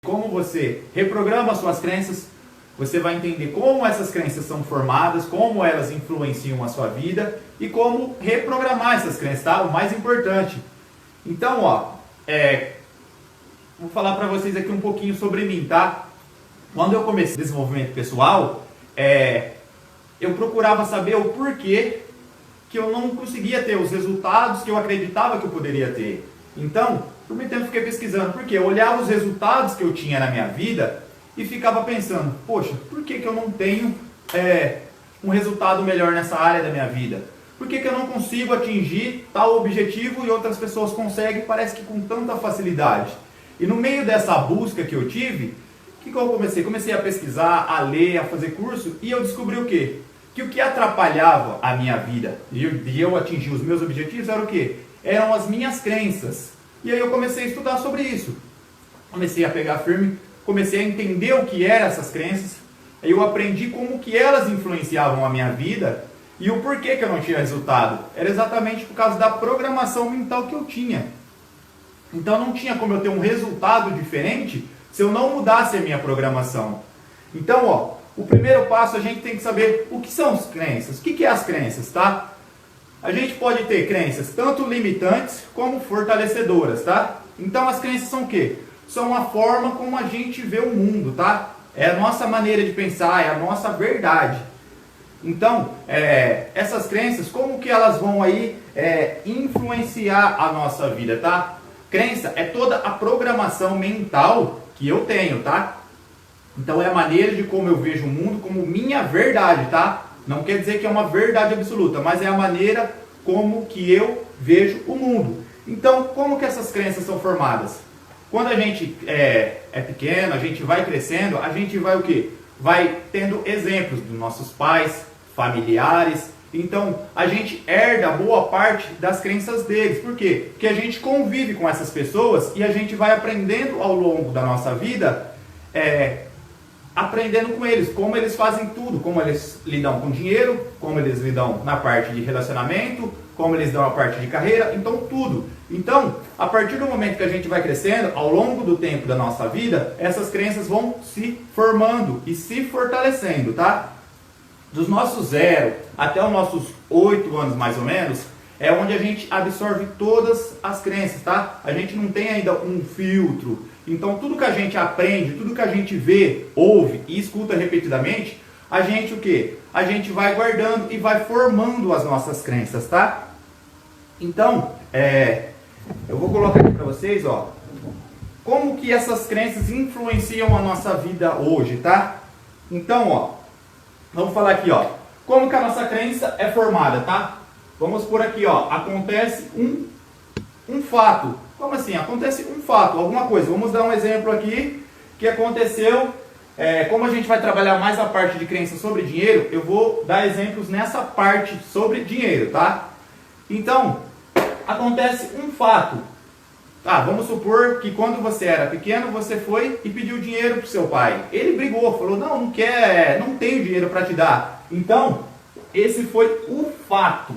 como você reprograma suas crenças, você vai entender como essas crenças são formadas, como elas influenciam a sua vida e como reprogramar essas crenças, tá? O mais importante. Então, ó, vou falar para vocês aqui um pouquinho sobre mim, tá? Quando eu comecei desenvolvimento pessoal, eu procurava saber o porquê que eu não conseguia ter os resultados que eu acreditava que eu poderia ter. Então, por muito tempo fiquei pesquisando, porque eu olhava os resultados que eu tinha na minha vida e ficava pensando, poxa, por que eu não tenho um resultado melhor nessa área da minha vida? Por que eu não consigo atingir tal objetivo e outras pessoas conseguem, parece que com tanta facilidade? E no meio dessa busca que eu tive, o que eu comecei? Comecei a pesquisar, a ler, a fazer curso, e eu descobri o quê? Que o que atrapalhava a minha vida de eu atingir os meus objetivos era o quê? Eram as minhas crenças. E aí eu comecei a estudar sobre isso. Comecei a pegar firme, comecei a entender o que eram essas crenças. Aí eu aprendi como que elas influenciavam a minha vida e o porquê que eu não tinha resultado. Era exatamente por causa da programação mental que eu tinha. Então não tinha como eu ter um resultado diferente se eu não mudasse a minha programação. Então, ó, o primeiro passo a gente tem que saber o que são as crenças. O que é as crenças, tá? A gente pode ter crenças tanto limitantes como fortalecedoras, tá? Então as crenças são o quê? São a forma como a gente vê o mundo, tá? É a nossa maneira de pensar, é a nossa verdade. Então, essas crenças, como que elas vão aí influenciar a nossa vida, tá? Crença é toda a programação mental que eu tenho, tá? Então é a maneira de como eu vejo o mundo como minha verdade, tá? Não quer dizer que é uma verdade absoluta, mas é a maneira como que eu vejo o mundo. Então, como que essas crenças são formadas? Quando a gente é pequeno, a gente vai crescendo, a gente vai o quê? Vai tendo exemplos dos nossos pais, familiares. Então, a gente herda boa parte das crenças deles. Por quê? Porque a gente convive com essas pessoas e a gente vai aprendendo ao longo da nossa vida, aprendendo com eles, como eles fazem tudo, como eles lidam com dinheiro, como eles lidam na parte de relacionamento, como eles dão a parte de carreira, então tudo. Então, a partir do momento que a gente vai crescendo, ao longo do tempo da nossa vida, essas crenças vão se formando e se fortalecendo, tá? Dos nossos 0 até os nossos 8 anos mais ou menos, é onde a gente absorve todas as crenças, tá? A gente não tem ainda um filtro. Então, tudo que a gente aprende, tudo que a gente vê, ouve e escuta repetidamente, a gente o quê? A gente vai guardando e vai formando as nossas crenças, tá? Então, eu vou colocar aqui para vocês, ó, como que essas crenças influenciam a nossa vida hoje, tá? Então, ó, vamos falar aqui, ó, como que a nossa crença é formada, tá? Vamos por aqui, ó, acontece um fato. Como assim? Acontece um fato, alguma coisa. Vamos dar um exemplo aqui que aconteceu. Como a gente vai trabalhar mais a parte de crença sobre dinheiro, eu vou dar exemplos nessa parte sobre dinheiro, tá? Então, acontece um fato. Tá, vamos supor que quando você era pequeno, você foi e pediu dinheiro para o seu pai. Ele brigou, falou, não quer, não tenho dinheiro para te dar. Então, esse foi o fato.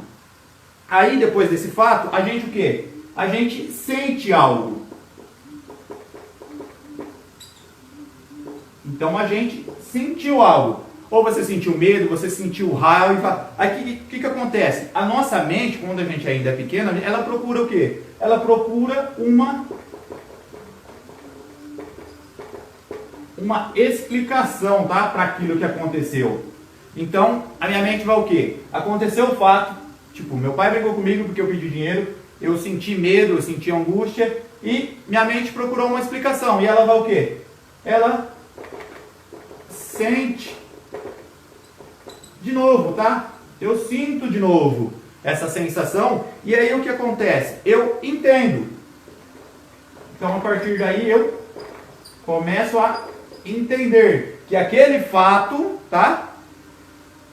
Aí, depois desse fato, a gente o quê? A gente sente algo. Então a gente sentiu algo. Ou você sentiu medo, você sentiu raiva. Aí o que acontece? A nossa mente, quando a gente ainda é pequena, ela procura o quê? Ela procura uma explicação, tá? Para aquilo que aconteceu. Então a minha mente vai o quê? Aconteceu o fato, tipo, meu pai brigou comigo porque eu pedi dinheiro. Eu senti medo, eu senti angústia e minha mente procurou uma explicação. E ela vai o quê? Ela sente de novo, tá? Eu sinto de novo essa sensação e aí o que acontece? Eu entendo. Então a partir daí eu começo a entender que aquele fato, tá?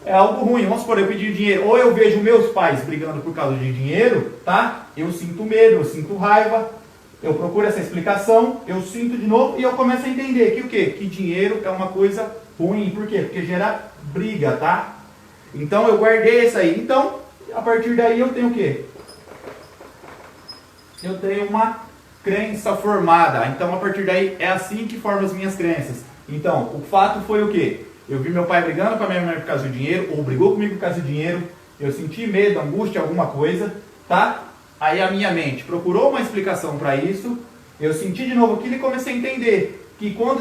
É algo ruim. Vamos supor, eu pedi dinheiro, ou eu vejo meus pais brigando por causa de dinheiro, tá? Eu sinto medo, eu sinto raiva, eu procuro essa explicação, eu sinto de novo e eu começo a entender que o quê? Que dinheiro é uma coisa ruim. Por quê? Porque gera briga, tá? Então eu guardei isso aí. Então, a partir daí eu tenho o quê? Eu tenho uma crença formada. Então, a partir daí, é assim que formo as minhas crenças. Então, o fato foi o quê? Eu vi meu pai brigando com a minha mãe por causa do dinheiro, ou brigou comigo por causa do dinheiro, eu senti medo, angústia, alguma coisa, tá? Aí a minha mente procurou uma explicação para isso, eu senti de novo aquilo e comecei a entender que quando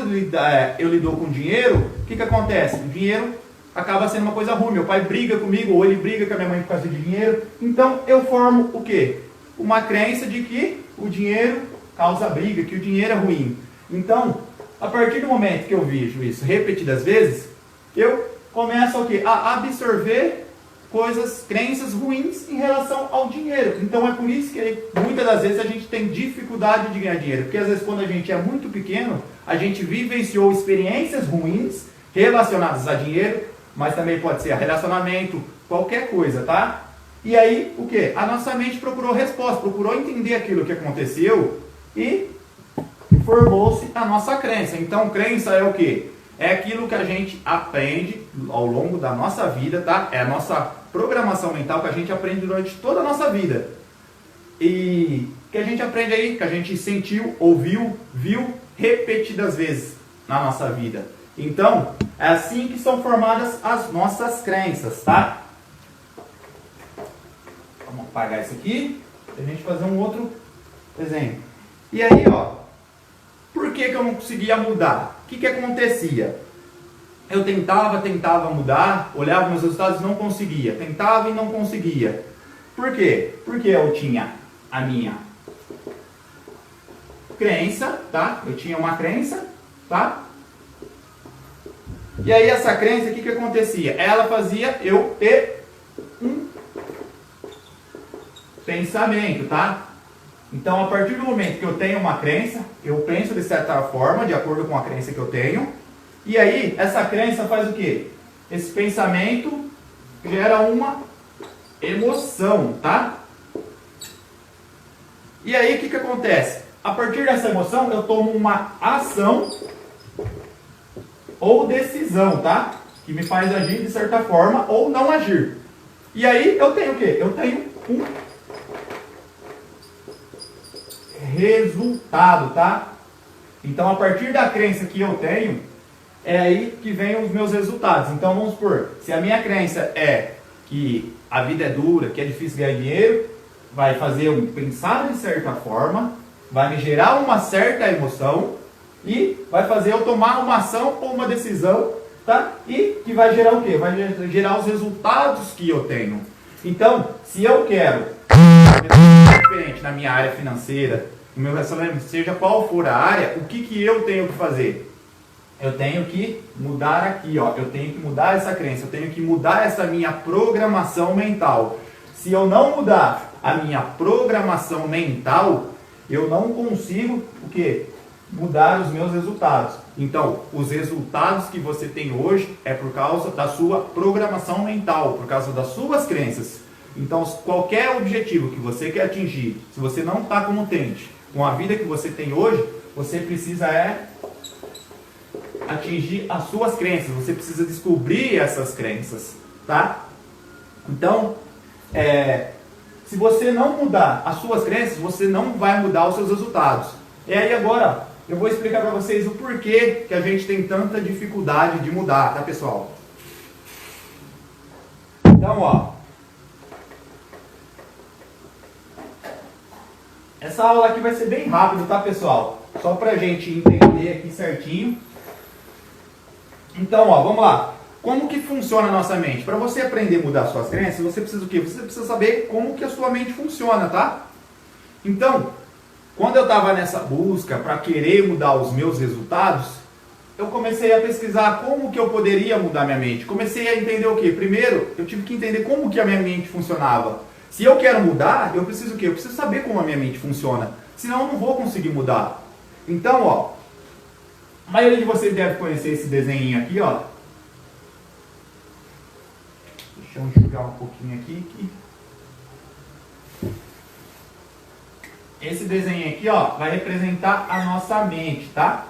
eu lido com dinheiro, o que acontece? O dinheiro acaba sendo uma coisa ruim, meu pai briga comigo, ou ele briga com a minha mãe por causa de dinheiro, então eu formo o quê? Uma crença de que o dinheiro causa briga, que o dinheiro é ruim. Então, a partir do momento que eu vejo isso repetidas vezes, eu começo o quê? A absorver coisas, crenças ruins em relação ao dinheiro. Então é por isso que muitas das vezes a gente tem dificuldade de ganhar dinheiro. Porque às vezes quando a gente é muito pequeno, a gente vivenciou experiências ruins relacionadas a dinheiro, mas também pode ser a relacionamento, qualquer coisa, tá? E aí, o que? A nossa mente procurou resposta, procurou entender aquilo que aconteceu e formou-se a nossa crença. Então, crença é o que? É aquilo que a gente aprende ao longo da nossa vida, tá? É a nossa programação mental que a gente aprende durante toda a nossa vida. E que a gente aprende aí, que a gente sentiu, ouviu, viu repetidas vezes na nossa vida. Então, é assim que são formadas as nossas crenças, tá? Vamos apagar isso aqui, pra gente fazer um outro desenho. E aí, ó, por que eu não conseguia mudar? O que acontecia? Eu tentava mudar, olhava meus resultados e não conseguia. Tentava e não conseguia. Por quê? Porque eu tinha a minha crença, tá? Eu tinha uma crença, tá? E aí essa crença, o que acontecia? Ela fazia eu ter um pensamento, tá? Então, a partir do momento que eu tenho uma crença, eu penso de certa forma, de acordo com a crença que eu tenho, e aí, essa crença faz o quê? Esse pensamento gera uma emoção, tá? E aí, o que acontece? A partir dessa emoção, eu tomo uma ação ou decisão, tá? Que me faz agir de certa forma ou não agir. E aí, eu tenho o quê? Eu tenho um resultado, tá? Então, a partir da crença que eu tenho, é aí que vem os meus resultados. Então, vamos supor, se a minha crença é que a vida é dura, que é difícil ganhar dinheiro, vai fazer eu pensar de certa forma, vai me gerar uma certa emoção e vai fazer eu tomar uma ação ou uma decisão, tá? E que vai gerar o quê? Vai gerar os resultados que eu tenho. Então, se eu quero diferente na minha área financeira, no meu relacionamento, seja qual for a área, o que eu tenho que fazer? Eu tenho que mudar aqui, ó. Eu tenho que mudar essa crença, eu tenho que mudar essa minha programação mental. Se eu não mudar a minha programação mental, eu não consigo o quê? Mudar os meus resultados. Então, os resultados que você tem hoje é por causa da sua programação mental, por causa das suas crenças. Então, qualquer objetivo que você quer atingir, se você não está contente com a vida que você tem hoje, você precisa atingir as suas crenças. Você precisa descobrir essas crenças, tá? Então, se você não mudar as suas crenças, você não vai mudar os seus resultados. E aí agora, eu vou explicar para vocês o porquê que a gente tem tanta dificuldade de mudar, tá, pessoal? Então, ó, essa aula aqui vai ser bem rápido, tá, pessoal? Só pra gente entender aqui certinho. Então, ó, vamos lá. Como que funciona a nossa mente? Para você aprender a mudar suas crenças, você precisa o quê? Você precisa saber como que a sua mente funciona, tá? Então, quando eu estava nessa busca para querer mudar os meus resultados, eu comecei a pesquisar como que eu poderia mudar minha mente. Comecei a entender o quê? Primeiro, eu tive que entender como que a minha mente funcionava. Se eu quero mudar, eu preciso o quê? Eu preciso saber como a minha mente funciona. Senão eu não vou conseguir mudar. Então, ó, a maioria de vocês deve conhecer esse desenho aqui, ó. Deixa eu enxugar um pouquinho aqui. Esse desenho aqui, ó, vai representar a nossa mente, tá?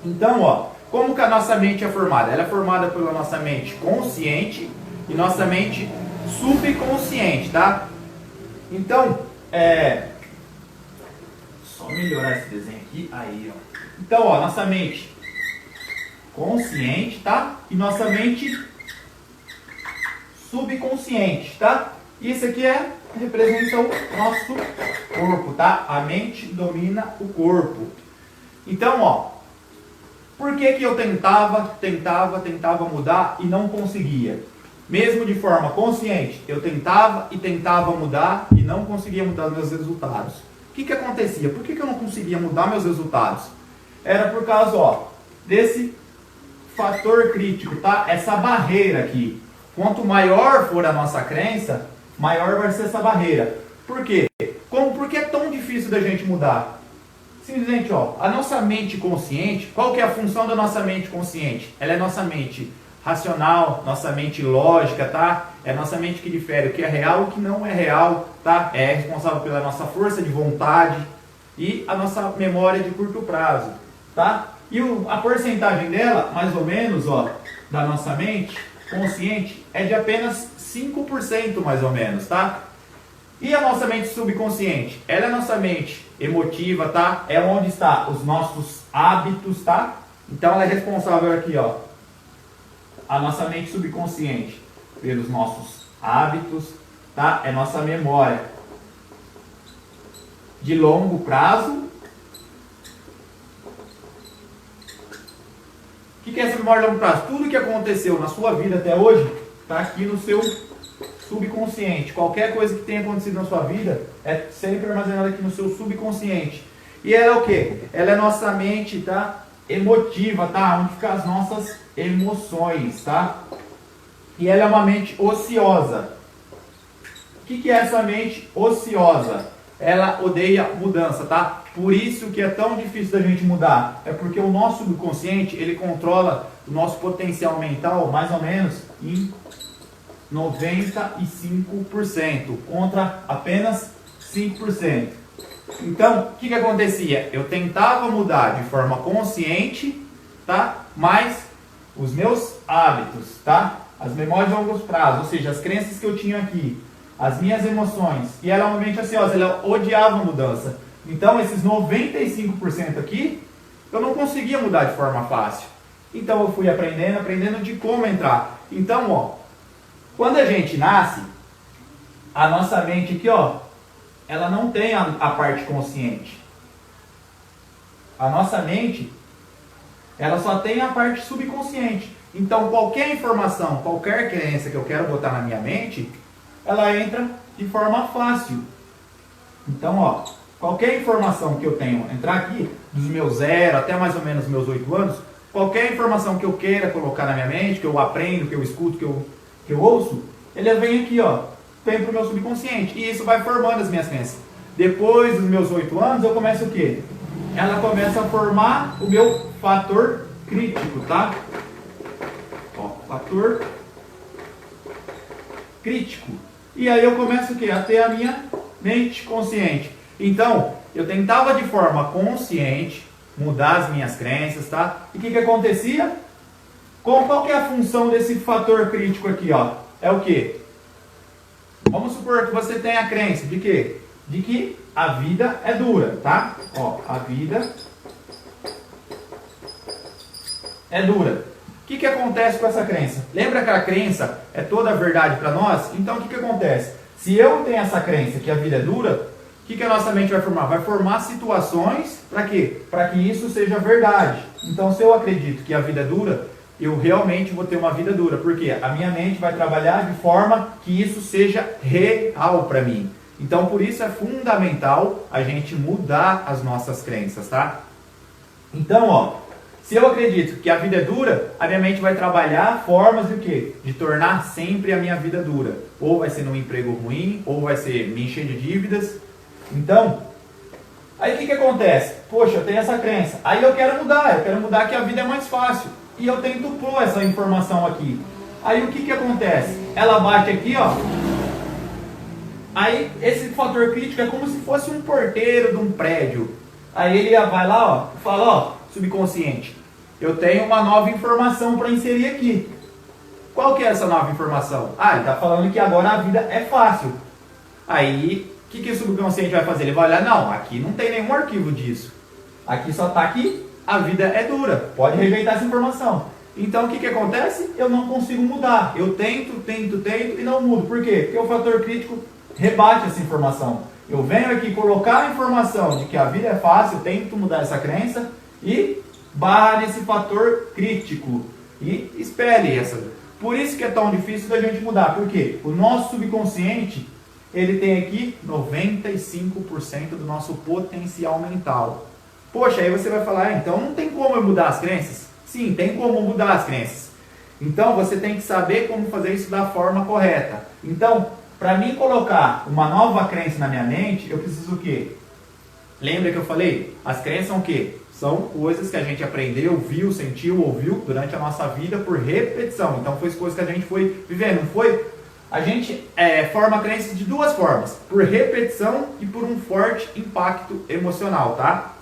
Então, ó, como que a nossa mente é formada? Ela é formada pela nossa mente consciente e nossa mente subconsciente, tá? Então, Só melhorar esse desenho aqui, aí, ó. Então, ó, nossa mente consciente, tá? E nossa mente subconsciente, tá? Isso aqui representa o nosso corpo, tá? A mente domina o corpo. Então, ó, por que que eu tentava mudar e não conseguia? Mesmo de forma consciente, eu tentava mudar e não conseguia mudar os meus resultados. O que que acontecia? Por que que eu não conseguia mudar meus resultados? Era por causa, ó, desse fator crítico, tá? Essa barreira aqui. Quanto maior for a nossa crença, maior vai ser essa barreira. Por quê? Por que é tão difícil da gente mudar? Simplesmente, ó, a nossa mente consciente, qual que é a função da nossa mente consciente? Ela é nossa mente racional, nossa mente lógica, tá? É nossa mente que difere o que é real e o que não é real, tá? É responsável pela nossa força de vontade e a nossa memória de curto prazo, tá? E a porcentagem dela, mais ou menos, ó, da nossa mente consciente é de apenas 5% mais ou menos, tá? E a nossa mente subconsciente? Ela é a nossa mente emotiva, tá? É onde está os nossos hábitos, tá? Então ela é responsável aqui, ó, a nossa mente subconsciente pelos nossos hábitos, tá? É nossa memória de longo prazo. O que é essa memória de longo prazo? Tudo que aconteceu na sua vida até hoje está aqui no seu subconsciente. Qualquer coisa que tenha acontecido na sua vida é sempre armazenada aqui no seu subconsciente. E ela é o quê? Ela é nossa mente, tá? Emotiva, tá? Onde ficam as nossas emoções, tá? E ela é uma mente ociosa. O que é essa mente ociosa? Ela odeia mudança, tá? Por isso que é tão difícil da gente mudar. É porque o nosso subconsciente, ele controla o nosso potencial mental mais ou menos em 95% contra apenas 5%. Então, o que acontecia? Eu tentava mudar de forma consciente, tá? Mas os meus hábitos, tá? As memórias de longo prazo, ou seja, as crenças que eu tinha aqui, as minhas emoções, e ela é uma mente ansiosa, ela odiava a mudança. Então, esses 95% aqui, eu não conseguia mudar de forma fácil. Então, eu fui aprendendo de como entrar. Então, ó, quando a gente nasce, a nossa mente aqui, ó, ela não tem a parte consciente. A nossa mente, ela só tem a parte subconsciente. Então, qualquer informação, qualquer crença que eu quero botar na minha mente, ela entra de forma fácil. Então, ó, qualquer informação que eu tenho, entrar aqui, dos meus 0 até mais ou menos meus 8 anos, qualquer informação que eu queira colocar na minha mente, que eu aprendo, que eu escuto, que eu ouço, ele vem aqui, ó, vem para o meu subconsciente. E isso vai formando as minhas crenças. Depois dos meus 8 anos, eu começo o quê? Ela começa a formar o meu fator crítico, tá? Ó, fator crítico. E aí eu começo o quê? A ter a minha mente consciente. Então, eu tentava de forma consciente mudar as minhas crenças, tá? E o que acontecia? Qual que é a função desse fator crítico aqui, ó? É o quê? Vamos supor que você tenha a crença de quê? De que a vida é dura, tá? Ó, a vida é dura. O que acontece com essa crença? Lembra que a crença é toda a verdade para nós? Então, o que acontece? Se eu tenho essa crença que a vida é dura, o que a nossa mente vai formar? Vai formar situações para quê? Para que isso seja verdade. Então, se eu acredito que a vida é dura, eu realmente vou ter uma vida dura. Porque a minha mente vai trabalhar de forma que isso seja real para mim. Então, por isso é fundamental a gente mudar as nossas crenças, tá? Então, ó, se eu acredito que a vida é dura, a minha mente vai trabalhar formas de quê? De tornar sempre a minha vida dura. Ou vai ser num emprego ruim, ou vai ser me encher de dívidas. Então, aí o que acontece? Poxa, eu tenho essa crença. Aí eu quero mudar que a vida é mais fácil. E eu tento pôr essa informação aqui. Aí o que acontece? Ela bate aqui, ó. Aí esse fator crítico é como se fosse um porteiro de um prédio. Aí ele vai lá, ó, fala, ó, subconsciente, eu tenho uma nova informação para inserir aqui. Qual que é essa nova informação? Ah, ele está falando que agora a vida é fácil. Aí que o subconsciente vai fazer? Ele vai olhar, não, aqui não tem nenhum arquivo disso. Aqui só está que a vida é dura, pode rejeitar essa informação. Então o que acontece? Eu não consigo mudar. Eu tento e não mudo. Por quê? Porque o fator crítico rebate essa informação. Eu venho aqui colocar a informação de que a vida é fácil, eu tento mudar essa crença e barra nesse fator crítico e expele essa. Por isso que é tão difícil da gente mudar. Por quê? O nosso subconsciente, ele tem aqui 95% do nosso potencial mental. Poxa, aí você vai falar, então não tem como eu mudar as crenças? Sim, tem como mudar as crenças. Então você tem que saber como fazer isso da forma correta. Então, para mim colocar uma nova crença na minha mente, eu preciso o quê? Lembra que eu falei? As crenças são o quê? São coisas que a gente aprendeu, viu, sentiu, ouviu durante a nossa vida por repetição. Então foi as coisas que a gente foi vivendo, não foi? A gente forma crenças de duas formas, por repetição e por um forte impacto emocional, tá?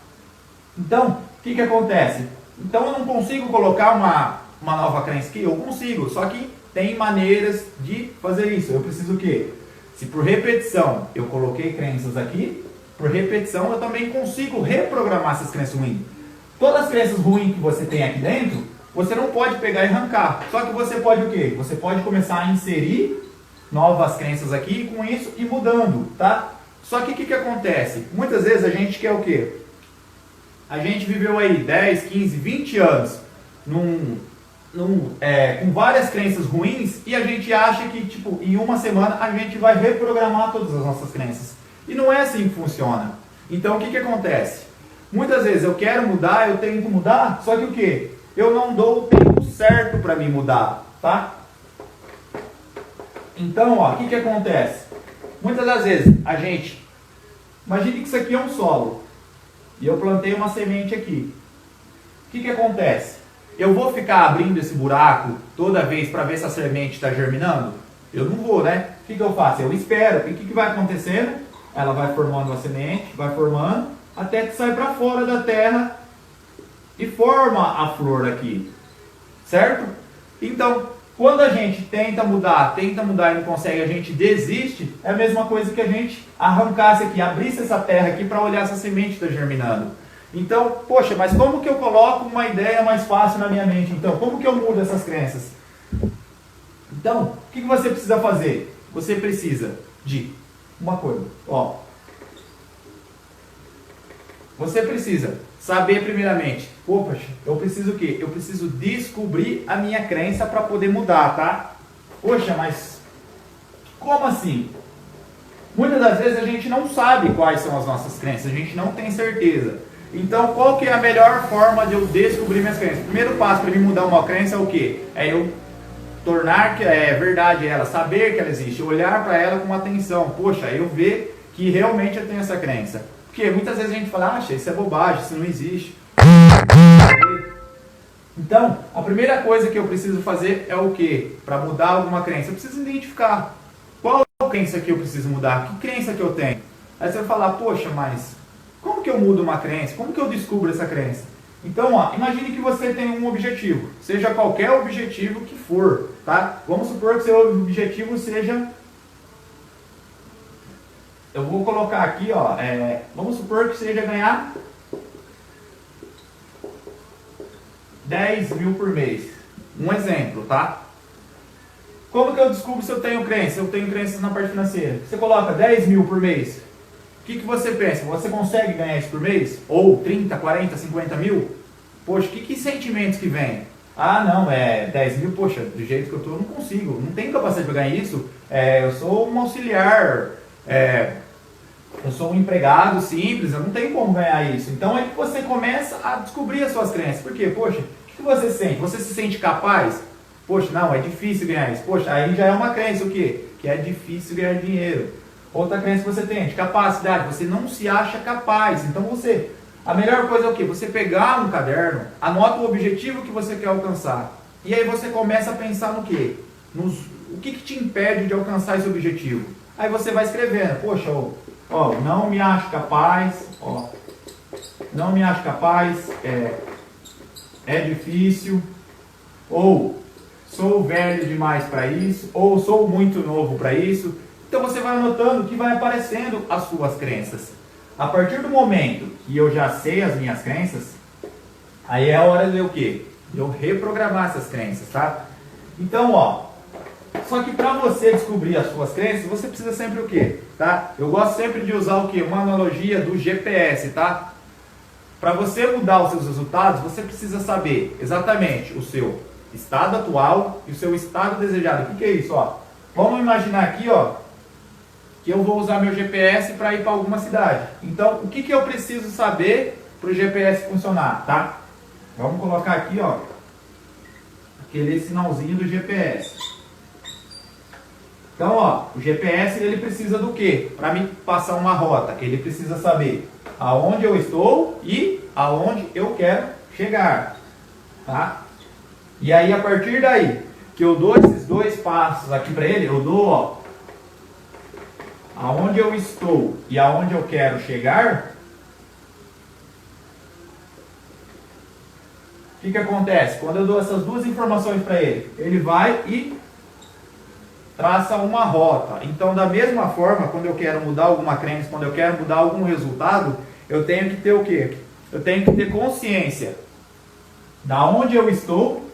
Então, o que acontece? Então eu não consigo colocar uma nova crença aqui? Eu consigo, só que tem maneiras de fazer isso. Eu preciso o quê? Se por repetição eu coloquei crenças aqui, por repetição eu também consigo reprogramar essas crenças ruins. Todas as crenças ruins que você tem aqui dentro, você não pode pegar e arrancar. Só que você pode o quê? Você pode começar a inserir novas crenças aqui e com isso ir mudando, tá? Só que o que acontece? Muitas vezes a gente quer o quê? A gente viveu aí 10, 15, 20 anos com várias crenças ruins e a gente acha que tipo, em uma semana a gente vai reprogramar todas as nossas crenças. E não é assim que funciona. Então o que acontece? Muitas vezes eu quero mudar, eu tento mudar, só que o quê? Eu não dou o tempo certo para me mudar, tá? Então, ó, o que acontece? Muitas das vezes a gente... Imagine que isso aqui é um solo. E eu plantei uma semente aqui. O que acontece? Eu vou ficar abrindo esse buraco toda vez para ver se a semente está germinando? Eu não vou, né? O que eu faço? Eu espero. E o que vai acontecendo? Ela vai formando a semente, vai formando, até que sai para fora da terra e forma a flor aqui. Certo? Então, quando a gente tenta mudar e não consegue, a gente desiste, é a mesma coisa que a gente arrancasse aqui, abrisse essa terra aqui para olhar se a semente está germinando. Então, poxa, mas como que eu coloco uma ideia mais fácil na minha mente? Então, como que eu mudo essas crenças? Então, o que você precisa fazer? Você precisa de uma coisa, ó. Você precisa saber primeiramente, poxa, eu preciso o quê? Eu preciso descobrir a minha crença para poder mudar, tá? Poxa, mas como assim? Muitas das vezes a gente não sabe quais são as nossas crenças, a gente não tem certeza. Então, qual que é a melhor forma de eu descobrir minhas crenças? O primeiro passo para mim mudar uma crença é o quê? É eu tornar que é verdade ela, saber que ela existe, olhar para ela com atenção. Poxa, eu ver que realmente eu tenho essa crença. Porque muitas vezes a gente fala, isso é bobagem, isso não existe. Então, a primeira coisa que eu preciso fazer é o quê? Para mudar alguma crença, eu preciso identificar qual crença que eu preciso mudar, que crença que eu tenho. Aí você vai falar, poxa, mas como que eu mudo uma crença? Como que eu descubro essa crença? Então, ó, imagine que você tem um objetivo, seja qualquer objetivo que for, tá? Vamos supor que seu objetivo seja... Eu vou colocar aqui, ó, vamos supor que seja ganhar 10 mil por mês. Um exemplo, tá? Como que eu descubro se eu tenho crença? Eu tenho crenças na parte financeira. Você coloca 10 mil por mês. O que você pensa? Você consegue ganhar isso por mês? Ou 30, 40, 50 mil? Poxa, que sentimentos que vem? Ah, não, 10 mil, poxa, do jeito que eu tô, eu não consigo. Não tenho capacidade para ganhar isso. Eu sou um auxiliar, eu sou um empregado simples, eu não tenho como ganhar isso. Então aí você começa a descobrir as suas crenças. Por quê? Poxa, o que você sente? Você se sente capaz? Poxa, não, é difícil ganhar isso. Poxa, aí já é uma crença, o quê? Que é difícil ganhar dinheiro. Outra crença que você tem, de capacidade, você não se acha capaz. Então a melhor coisa é o quê? Você pegar um caderno, anota o objetivo que você quer alcançar. E aí você começa a pensar no quê? O que te impede de alcançar esse objetivo? Aí você vai escrevendo, poxa, não me acho capaz, não me acho capaz, é difícil, ou sou velho demais para isso, ou sou muito novo para isso. Então você vai anotando que vai aparecendo as suas crenças. A partir do momento que eu já sei as minhas crenças, aí é a hora de eu o quê? De eu reprogramar essas crenças, tá? Então, ó, só que para você descobrir as suas crenças, você precisa sempre o quê? Tá? Eu gosto sempre de usar o quê? Uma analogia do GPS, tá? Para você mudar os seus resultados, você precisa saber exatamente o seu estado atual e o seu estado desejado. O que é isso, ó? Vamos imaginar aqui, ó, que eu vou usar meu GPS para ir para alguma cidade. Então, o que eu preciso saber para o GPS funcionar, tá? Vamos colocar aqui, ó, aquele sinalzinho do GPS. Então, ó, o GPS ele precisa do quê? Para me passar uma rota, ele precisa saber aonde eu estou e aonde eu quero chegar, tá? E aí, a partir daí, que eu dou esses dois passos aqui para ele, eu dou, ó, aonde eu estou e aonde eu quero chegar, o que acontece? Quando eu dou essas duas informações para ele, ele vai e traça uma rota. Então, da mesma forma, quando eu quero mudar alguma crença, quando eu quero mudar algum resultado, eu tenho que ter o quê? Eu tenho que ter consciência da onde eu estou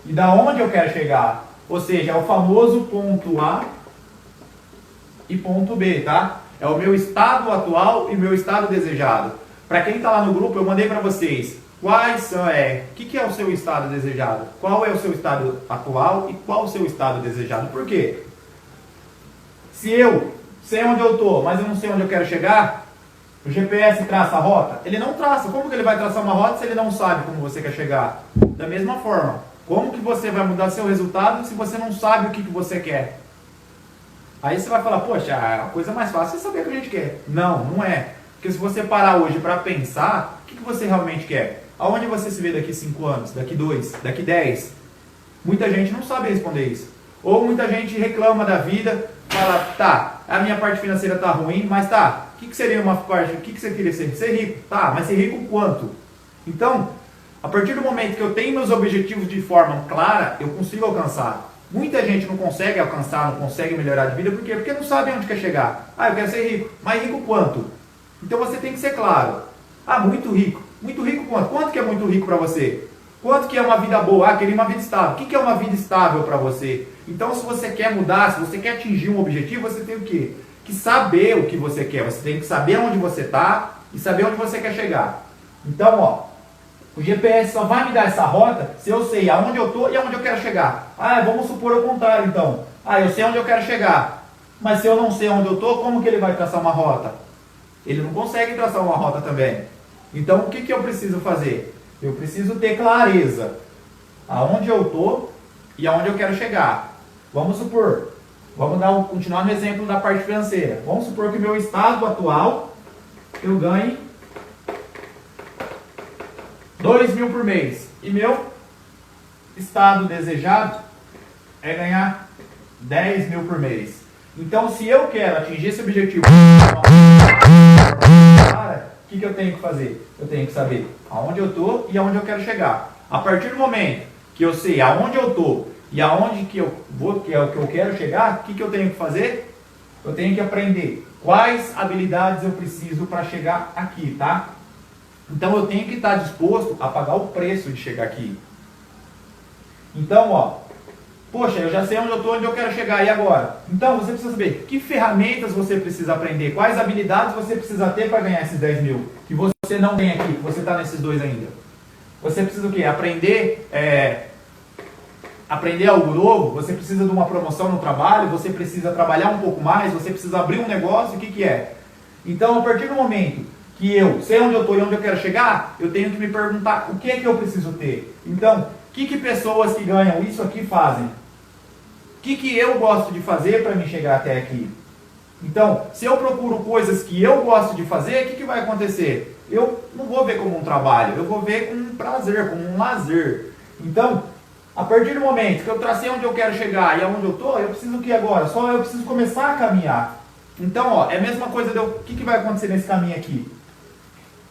e da onde eu quero chegar. Ou seja, é o famoso ponto A e ponto B, tá? É o meu estado atual e meu estado desejado. Para quem está lá no grupo, eu mandei para vocês quais são, o que é o seu estado desejado? Qual é o seu estado atual e qual o seu estado desejado? Por quê? Se eu sei onde eu estou, mas eu não sei onde eu quero chegar, o GPS traça a rota? Ele não traça. Como que ele vai traçar uma rota se ele não sabe como você quer chegar? Da mesma forma, como que você vai mudar seu resultado se você não sabe o que você quer? Aí você vai falar, poxa, a coisa mais fácil é saber o que a gente quer. Não, não é. Porque se você parar hoje para pensar, o que você realmente quer? Aonde você se vê daqui 5 anos, daqui 2, daqui 10? Muita gente não sabe responder isso. Ou muita gente reclama da vida, fala, tá, a minha parte financeira tá ruim, mas tá, o que seria uma parte, o que você queria ser? Ser rico? Tá, mas ser rico quanto? Então, a partir do momento que eu tenho meus objetivos de forma clara, eu consigo alcançar. Muita gente não consegue alcançar, não consegue melhorar de vida, por quê? Porque não sabe onde quer chegar. Ah, eu quero ser rico, mas rico quanto? Então você tem que ser claro. Ah, muito rico. Muito rico quanto? Quanto que é muito rico para você? Quanto que é uma vida boa? Ah, queria uma vida estável. O que é uma vida estável para você? Então, se você quer mudar, se você quer atingir um objetivo, você tem o quê? Que saber o que você quer. Você tem que saber onde você está e saber onde você quer chegar. Então, ó, o GPS só vai me dar essa rota se eu sei aonde eu estou e aonde eu quero chegar. Ah, vamos supor o contrário, então. Ah, eu sei onde eu quero chegar. Mas se eu não sei onde eu estou, como que ele vai traçar uma rota? Ele não consegue traçar uma rota também. Então, o que eu preciso fazer? Eu preciso ter clareza aonde eu estou e aonde eu quero chegar. Vamos supor, continuar no exemplo da parte financeira. Vamos supor que meu estado atual, eu ganhe 2.000 por mês. E meu estado desejado é ganhar 10.000 por mês. Então, se eu quero atingir esse objetivo, o que eu tenho que fazer? Eu tenho que saber aonde eu estou e aonde eu quero chegar. A partir do momento que eu sei aonde eu estou e aonde que eu vou, que é o que eu quero chegar, o que eu tenho que fazer? Eu tenho que aprender quais habilidades eu preciso para chegar aqui, tá? Então eu tenho que estar disposto a pagar o preço de chegar aqui. Então, ó, poxa, eu já sei onde eu estou, onde eu quero chegar, e agora? Então você precisa saber que ferramentas você precisa aprender, quais habilidades você precisa ter para ganhar esses 10.000, que você não tem aqui, que você está nesses dois ainda. Você precisa o quê? Aprender algo novo, você precisa de uma promoção no trabalho, você precisa trabalhar um pouco mais, você precisa abrir um negócio, o que é? Então, a partir do momento que eu sei onde eu estou e onde eu quero chegar, eu tenho que me perguntar o que é que eu preciso ter. Então, o que pessoas que ganham isso aqui fazem? O que eu gosto de fazer para me chegar até aqui? Então, se eu procuro coisas que eu gosto de fazer, o que vai acontecer? Eu não vou ver como um trabalho, eu vou ver como um prazer, como um lazer. Então, a partir do momento que eu tracei onde eu quero chegar e aonde eu estou, eu preciso o que agora? Só eu preciso começar a caminhar. Então, ó, é a mesma coisa, o que vai acontecer nesse caminho aqui?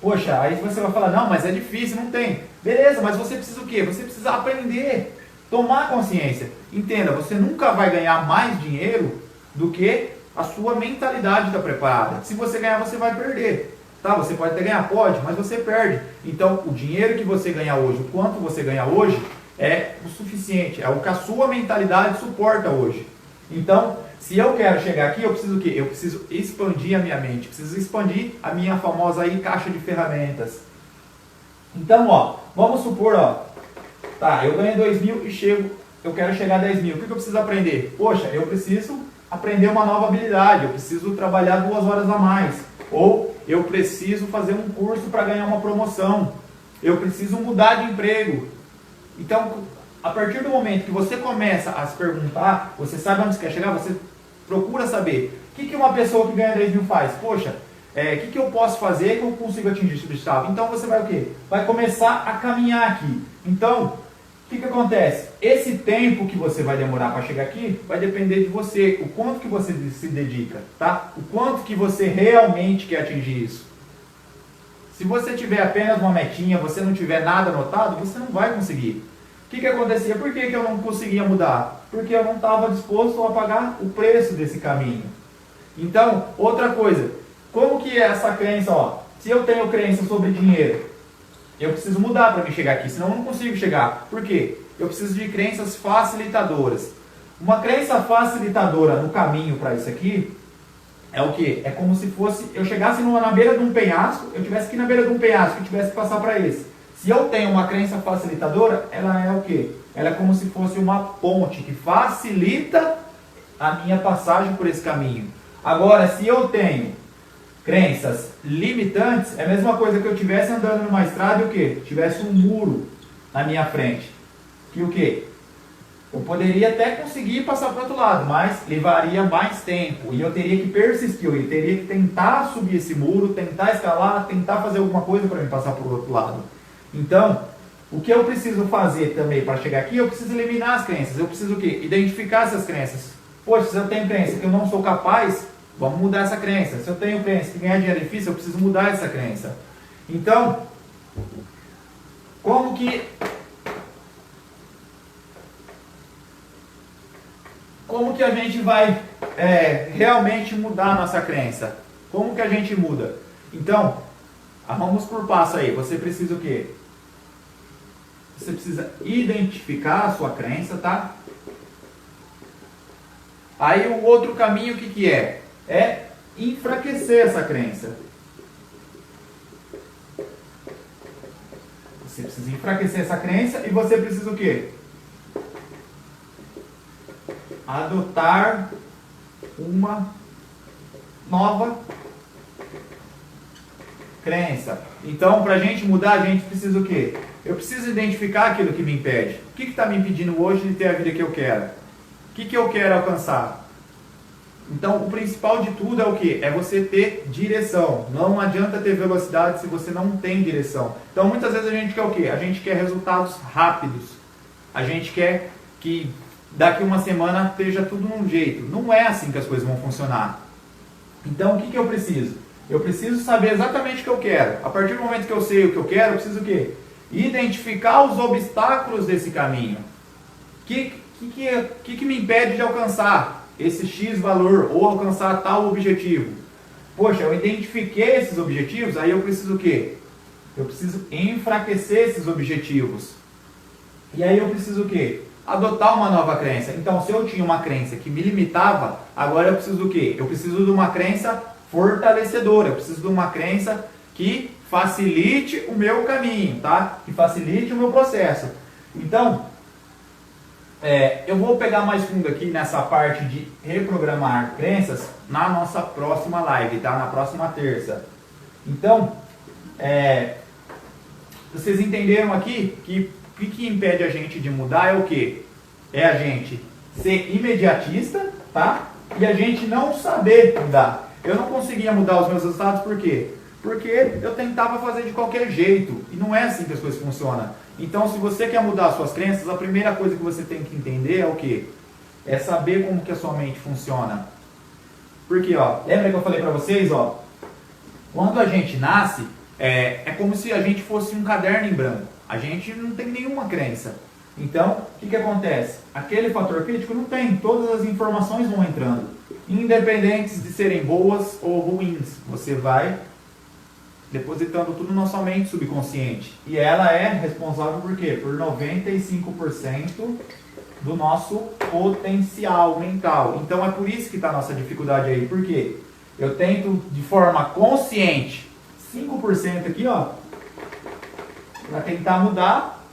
Poxa, aí você vai falar, não, mas é difícil, não tem. Beleza, mas você precisa o quê? Você precisa aprender, tomar consciência. Entenda, você nunca vai ganhar mais dinheiro do que a sua mentalidade está preparada. Se você ganhar, você vai perder. Tá? Você pode até ganhar, pode, mas você perde. Então, o dinheiro que você ganha hoje, o quanto você ganha hoje, é o suficiente. É o que a sua mentalidade suporta hoje. Então, se eu quero chegar aqui, eu preciso o quê? Eu preciso expandir a minha mente. Preciso expandir a minha famosa aí caixa de ferramentas. Então, ó, vamos supor, ó, tá, eu ganho 2.000 e eu quero chegar a 10.000. O que eu preciso aprender? Poxa, eu preciso aprender uma nova habilidade. Eu preciso trabalhar 2 horas a mais. Ou eu preciso fazer um curso para ganhar uma promoção. Eu preciso mudar de emprego. Então, a partir do momento que você começa a se perguntar, você sabe onde você quer chegar, você procura saber o que uma pessoa que ganha 10.000 faz. Poxa, o que eu posso fazer que eu consigo atingir esse objetivo? Então você vai o quê? Vai começar a caminhar aqui. Então, o que acontece? Esse tempo que você vai demorar para chegar aqui vai depender de você, o quanto que você se dedica, tá? O quanto que você realmente quer atingir isso. Se você tiver apenas uma metinha, você não tiver nada anotado, você não vai conseguir. O que acontecia? Por que eu não conseguia mudar? Porque eu não estava disposto a pagar o preço desse caminho. Então, outra coisa, como que é essa crença, ó? Se eu tenho crença sobre dinheiro, eu preciso mudar para me chegar aqui, senão eu não consigo chegar. Por quê? Eu preciso de crenças facilitadoras. Uma crença facilitadora no caminho para isso aqui é o quê? É como se fosse, eu chegasse na beira de um penhasco, eu tivesse aqui na beira de um penhasco, eu tivesse que passar para esse. Se eu tenho uma crença facilitadora, ela é o quê? Ela é como se fosse uma ponte que facilita a minha passagem por esse caminho. Agora, se eu tenho crenças limitantes, é a mesma coisa que eu estivesse andando numa estrada e o quê? Tivesse um muro na minha frente. Que o quê? Eu poderia até conseguir passar para o outro lado, mas levaria mais tempo. E eu teria que persistir, eu teria que tentar subir esse muro, tentar escalar, tentar fazer alguma coisa para me passar para o outro lado. Então, o que eu preciso fazer também para chegar aqui, eu preciso eliminar as crenças. Eu preciso o quê? Identificar essas crenças. Poxa, se eu tenho crença que eu não sou capaz, vamos mudar essa crença. Se eu tenho crença que ganhar dinheiro é difícil, eu preciso mudar essa crença. Então, como que a gente vai realmente mudar a nossa crença? Como que a gente muda? Então, vamos por passo aí. Você precisa o quê? Você precisa identificar a sua crença, tá? Aí o outro caminho, o que é? É enfraquecer essa crença. Você precisa enfraquecer essa crença e você precisa o quê? Adotar uma nova crença. Então, para a gente mudar, a gente precisa o quê? Eu preciso identificar aquilo que me impede. O que está me impedindo hoje de ter a vida que eu quero? O que eu quero alcançar? Então, o principal de tudo é o quê? É você ter direção. Não adianta ter velocidade se você não tem direção. Então, muitas vezes a gente quer o quê? A gente quer resultados rápidos. A gente quer que daqui uma semana esteja tudo num jeito. Não é assim que as coisas vão funcionar. Então, o que eu preciso? Eu preciso saber exatamente o que eu quero. A partir do momento que eu sei o que eu quero, eu preciso o quê? Identificar os obstáculos desse caminho. O que me impede de alcançar esse X valor ou alcançar tal objetivo? Poxa, eu identifiquei esses objetivos, aí eu preciso o quê? Eu preciso enfraquecer esses objetivos. E aí eu preciso o quê? Adotar uma nova crença. Então, se eu tinha uma crença que me limitava, agora eu preciso do quê? Eu preciso de uma crença fortalecedora. Eu preciso de uma crença que facilite o meu caminho, tá? Que facilite o meu processo. Então, eu vou pegar mais fundo aqui nessa parte de reprogramar crenças na nossa próxima live, tá? Na próxima terça. Então, vocês entenderam aqui que o que impede a gente de mudar é o quê? É a gente ser imediatista, tá? E a gente não saber mudar. Eu não conseguia mudar os meus resultados, por quê? Porque eu tentava fazer de qualquer jeito. E não é assim que as coisas funcionam. Então, se você quer mudar as suas crenças, a primeira coisa que você tem que entender é o quê? É saber como que a sua mente funciona. Porque, ó, lembra que eu falei pra vocês, ó? Quando a gente nasce, é como se a gente fosse um caderno em branco. A gente não tem nenhuma crença. Então, o que acontece? Aquele fator crítico não tem. Todas as informações vão entrando. independentes de serem boas ou ruins. Você vai depositando tudo na sua mente subconsciente. E ela é responsável por quê? Por 95% do nosso potencial mental. Então é por isso que está a nossa dificuldade aí. Por quê? Eu tento de forma consciente, 5% aqui, ó, para tentar mudar.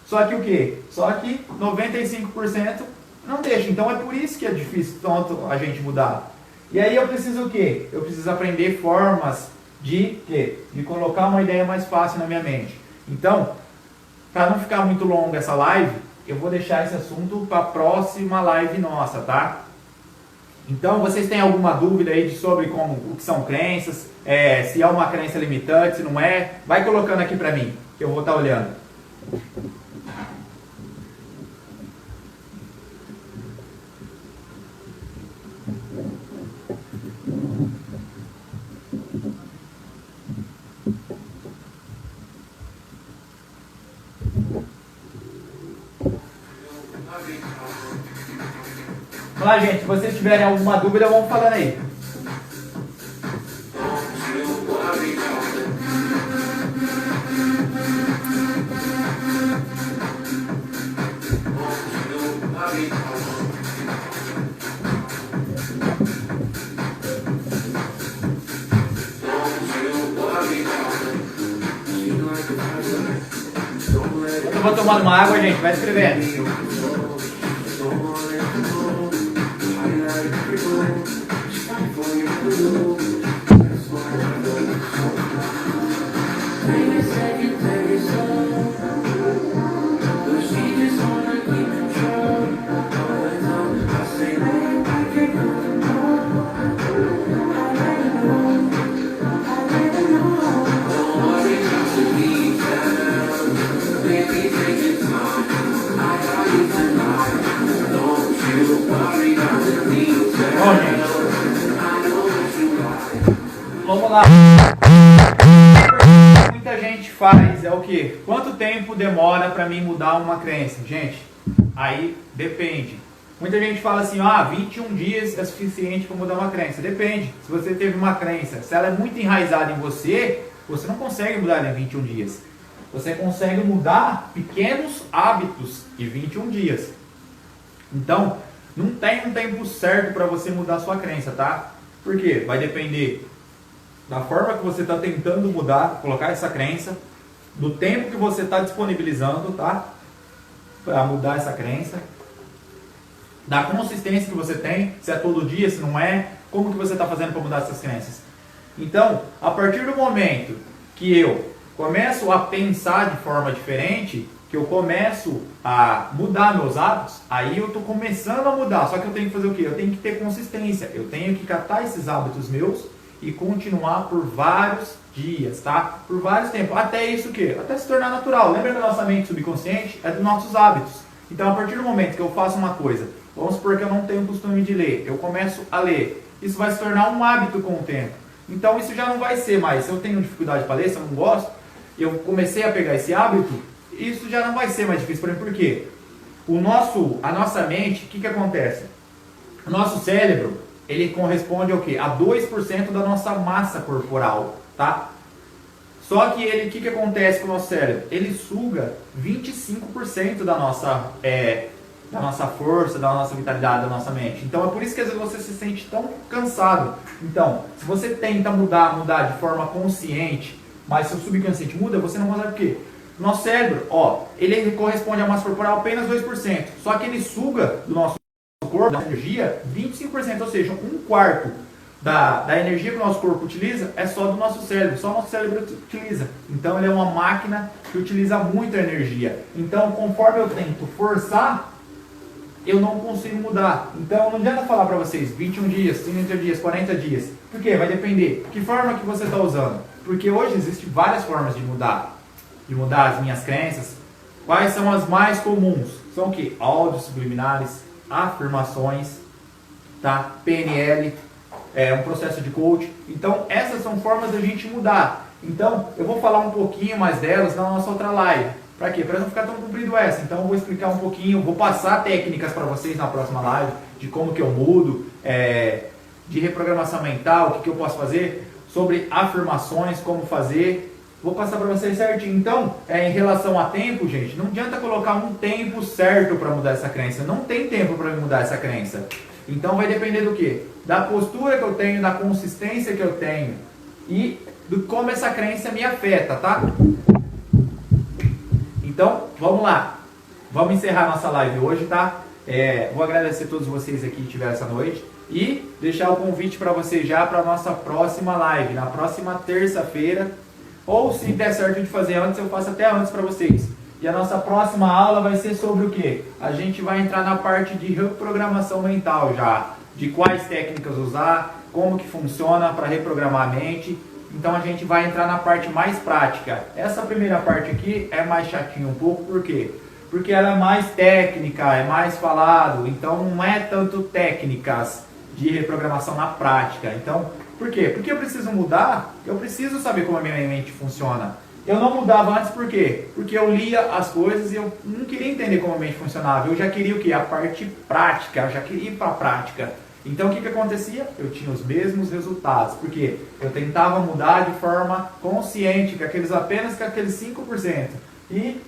Só que o quê? Só que 95% não deixa. Então é por isso que é difícil tanto a gente mudar. E aí eu preciso o quê? Eu preciso aprender formas de quê? De colocar uma ideia mais fácil na minha mente. Então, para não ficar muito longa essa live, eu vou deixar esse assunto para a próxima live nossa, tá? Então, vocês têm alguma dúvida aí sobre o que são crenças, se é uma crença limitante, se não é? Vai colocando aqui para mim, que eu vou estar olhando. Vamos lá, gente. Se vocês tiverem alguma dúvida, vão falando aí. Eu vou tomando uma água, gente. Vai escrevendo. Bom, gente, vamos lá. Muita gente faz é o que? Quanto tempo demora para mim mudar uma crença? Gente, aí depende. Muita gente fala assim, 21 dias é suficiente para mudar uma crença. Depende. Se você teve uma crença, se ela é muito enraizada em você, você não consegue mudar ela em 21 dias. Você consegue mudar pequenos hábitos em 21 dias. Então, não tem um tempo certo para você mudar a sua crença, tá? Por quê? Vai depender da forma que você está tentando mudar, colocar essa crença, do tempo que você está disponibilizando, tá? Para mudar essa crença, da consistência que você tem, se é todo dia, se não é, como que você está fazendo para mudar essas crenças. Então, a partir do momento que eu começo a pensar de forma diferente, que eu começo a mudar meus hábitos, aí eu estou começando a mudar. Só que eu tenho que fazer o quê? Eu tenho que ter consistência. Eu tenho que catar esses hábitos meus e continuar por vários dias, tá? Por vários tempos. Até isso o quê? Até se tornar natural. Lembra que a nossa mente subconsciente é dos nossos hábitos. Então, a partir do momento que eu faço uma coisa, vamos supor que eu não tenho costume de ler, eu começo a ler. Isso vai se tornar um hábito com o tempo. Então, isso já não vai ser mais. Se eu tenho dificuldade para ler, se eu não gosto, eu comecei a pegar esse hábito, isso já não vai ser mais difícil. Por quê? A nossa mente, o que acontece? O nosso cérebro, ele corresponde ao quê? A 2% da nossa massa corporal, tá? Só que ele, o que acontece com o nosso cérebro? Ele suga 25% da nossa força, da nossa vitalidade, da nossa mente. Então é por isso que às vezes você se sente tão cansado. Então, se você tenta mudar de forma consciente, mas seu subconsciente muda, você não consegue. Por quê? Nosso cérebro, ele corresponde à massa corporal apenas 2%. Só que ele suga do nosso corpo, da energia, 25%. Ou seja, um quarto da energia que o nosso corpo utiliza é só do nosso cérebro. Só o nosso cérebro utiliza. Então ele é uma máquina que utiliza muita energia. Então, conforme eu tento forçar, eu não consigo mudar. Então não adianta falar para vocês 21 dias, 30 dias, 40 dias. Por quê? Vai depender. Que forma que você está usando? Porque hoje existem várias formas de mudar as minhas crenças. Quais são as mais comuns? São o quê? Áudios subliminares, afirmações, tá? PNL, um processo de coach. Então essas são formas da gente mudar. Então eu vou falar um pouquinho mais delas na nossa outra live. Para quê? Para não ficar tão comprido essa. Então eu vou explicar um pouquinho, vou passar técnicas para vocês na próxima live de como que eu mudo, de reprogramação mental, o que eu posso fazer, sobre afirmações, como fazer. Vou passar para vocês certinho. Então, em relação a tempo, gente, não adianta colocar um tempo certo para mudar essa crença. Não tem tempo para mudar essa crença. Então vai depender do quê? Da postura que eu tenho, da consistência que eu tenho e do como essa crença me afeta, tá? Então, vamos lá. Vamos encerrar nossa live hoje, tá? Vou agradecer a todos vocês aqui que tiveram essa noite e deixar o convite para vocês já para a nossa próxima live, na próxima terça-feira. Ou se der certo de fazer antes, eu faço até antes para vocês. E a nossa próxima aula vai ser sobre o quê? A gente vai entrar na parte de reprogramação mental já. De quais técnicas usar, como que funciona para reprogramar a mente. Então a gente vai entrar na parte mais prática. Essa primeira parte aqui é mais chatinha um pouco, por quê? Porque ela é mais técnica, é mais falado. Então não é tanto técnicas de reprogramação na prática. Então, por quê? Porque eu preciso mudar, eu preciso saber como a minha mente funciona. Eu não mudava antes por quê? Porque eu lia as coisas e eu não queria entender como a mente funcionava. Eu já queria o quê? A parte prática, eu já queria ir para a prática. Então o que acontecia? Eu tinha os mesmos resultados. Porque eu tentava mudar de forma consciente, apenas com aqueles 5%. E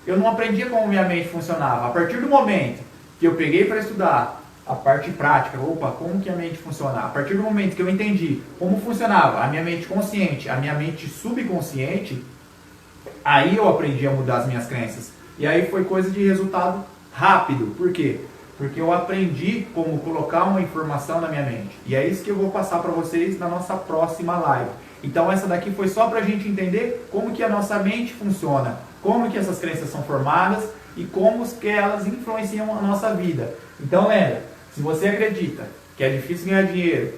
eu não aprendia como minha mente funcionava. A partir do momento que eu peguei para estudar a parte prática, como que a mente funciona? A partir do momento que eu entendi como funcionava a minha mente consciente, a minha mente subconsciente, aí eu aprendi a mudar as minhas crenças. E aí foi coisa de resultado rápido. Por quê? Porque eu aprendi como colocar uma informação na minha mente. E é isso que eu vou passar para vocês na nossa próxima live. Então essa daqui foi só para a gente entender como que a nossa mente funciona, como que essas crenças são formadas e como que elas influenciam a nossa vida. Então lembra, se você acredita que é difícil ganhar dinheiro,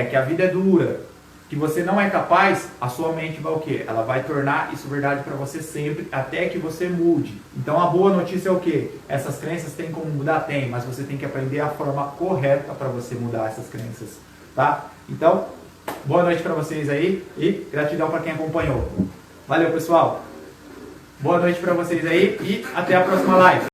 que a vida é dura, que você não é capaz, a sua mente vai o quê? Ela vai tornar isso verdade para você sempre, até que você mude. Então a boa notícia é o quê? Essas crenças tem como mudar? Tem, mas você tem que aprender a forma correta para você mudar essas crenças, tá? Então, boa noite para vocês aí e gratidão para quem acompanhou. Valeu, pessoal! Boa noite para vocês aí e até a próxima live.